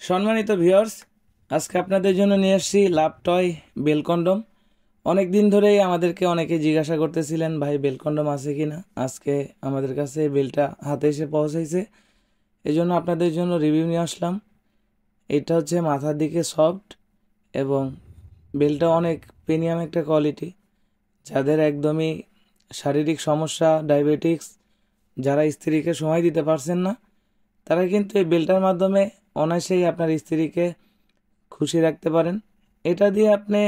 সম্মানিত ভিউয়ার্স, আজকে আপনাদের জন্য নিয়ে আসছি লাভ টয় বেল কন্ডম। অনেক দিন ধরেই আমাদেরকে অনেকে জিজ্ঞাসা করতেছিলেন, ভাই বেল কন্ডম আছে কি না। আজকে আমাদের কাছে এই বেলটা হাতে এসে পৌঁছাইছে, এই জন্য আপনাদের জন্য রিভিউ নিয়ে আসলাম। এটা হচ্ছে মাথার দিকে সফট এবং বেলটা অনেক প্রিমিয়াম একটা কোয়ালিটি। যাদের একদমই শারীরিক সমস্যা, ডায়াবেটিক্স, যারা স্ত্রীকে সময় দিতে পারছেন না, তারা কিন্তু এই বেলটার মাধ্যমে অনায়াসেই আপনার স্ত্রীকে খুশি রাখতে পারেন। এটা দিয়ে আপনি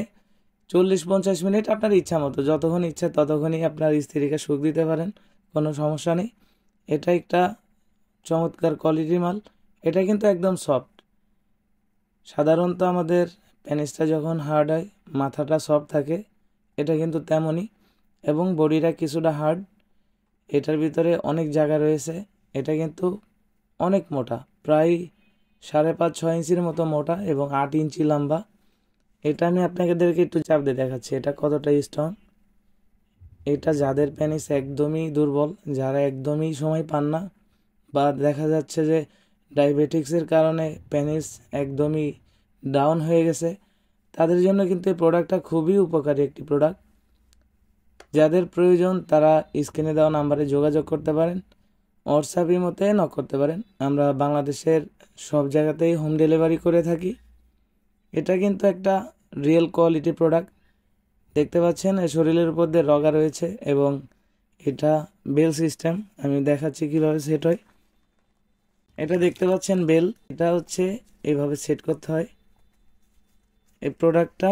40-50 মিনিট আপনার ইচ্ছা মতো যতক্ষণ ইচ্ছা ততক্ষণই আপনার স্ত্রীকে সুখ দিতে পারেন, কোনো সমস্যা নেই। এটা একটা চমৎকার কোয়ালিটির মাল। এটা কিন্তু একদম সফট। সাধারণত আমাদের পেনিসটা যখন হার্ড হয় মাথাটা সফট থাকে, এটা কিন্তু তেমনই, এবং বডিটা কিছুটা হার্ড। এটার ভিতরে অনেক জায়গা রয়েছে। এটা কিন্তু অনেক মোটা, প্রায় 5.5-6 ইঞ্চির মতো মোটা এবং 8 ইঞ্চি লম্বা। এটা আমি আপনাদেরকে একটু চাপ দিয়ে দেখাচ্ছি এটা কতটা স্ট্রং। এটা যাদের পেনিস একদমই দুর্বল, যারা একদমই সময় পান না, বা দেখা যাচ্ছে যে ডায়াবেটিক্সের কারণে পেনিস একদমই ডাউন হয়ে গেছে, তাদের জন্য কিন্তু এই প্রোডাক্টটা খুবই উপকারী একটি প্রোডাক্ট। যাদের প্রয়োজন তারা স্ক্রিনে দেওয়া নাম্বারে যোগাযোগ করতে পারেন, হোয়াটসঅ্যাপের মতে নক করতে পারেন। আমরা বাংলাদেশের সব জায়গাতেই হোম ডেলিভারি করে থাকি। এটা কিন্তু একটা রিয়েল কোয়ালিটি প্রোডাক্ট। দেখতে পাচ্ছেন এই শরীরের উপর দিয়ে রগা রয়েছে এবং এটা বেল সিস্টেম। আমি দেখাচ্ছি কীভাবে সেট হয়। এটা দেখতে পাচ্ছেন বেল, এটা হচ্ছে এইভাবে সেট করতে হয়। এই প্রোডাক্টটা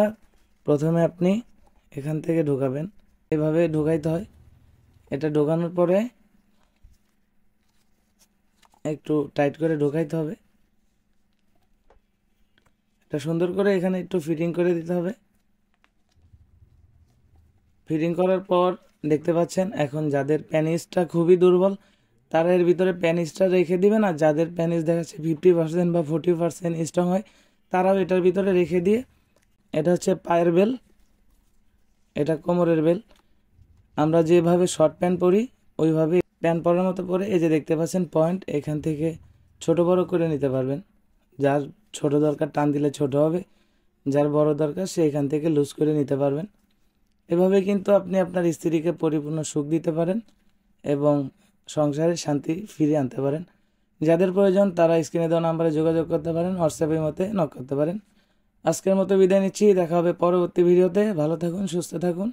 প্রথমে আপনি এখান থেকে ঢোকাবেন, এভাবে ঢোকাইতে হয়। এটা ঢোকানোর পরে একটু টাইট করে ঢোকাইতে হবে। এটা সুন্দর করে এখানে একটু ফিটিং করে দিতে হবে। ফিটিং করার পর দেখতে পাচ্ছেন এখন যাদের প্যানিসটা খুবই দুর্বল তারা এর ভিতরে প্যানিসটা রেখে দিবেন, আর যাদের প্যানিস দেখাচ্ছে 50% বা 40% স্ট্রং হয় তারাও এটার ভিতরে রেখে দিয়ে, এটা হচ্ছে পায়ের বেল, এটা কোমরের বেল। আমরা যেভাবে শর্ট প্যান্ট পরি ওইভাবে প্যান্ট পরার মতো পরে, এই যে দেখতে পাচ্ছেন পয়েন্ট, এখান থেকে ছোট বড় করে নিতে পারবেন। যার ছোট দরকার টান দিলে ছোট হবে, যার বড় দরকার সে এখান থেকে লুজ করে নিতে পারবেন। এভাবে কিন্তু আপনি আপনার স্ত্রীকে পরিপূর্ণ সুখ দিতে পারেন এবং সংসারে শান্তি ফিরিয়ে আনতে পারেন। যাদের প্রয়োজন তারা স্ক্রিনে দেওয়া নাম্বারে যোগাযোগ করতে পারেন, হোয়াটসঅ্যাপের মতে নক করতে পারেন। আজকের মতো বিদায় নিচ্ছি, দেখা হবে পরবর্তী ভিডিওতে। ভালো থাকুন, সুস্থ থাকুন।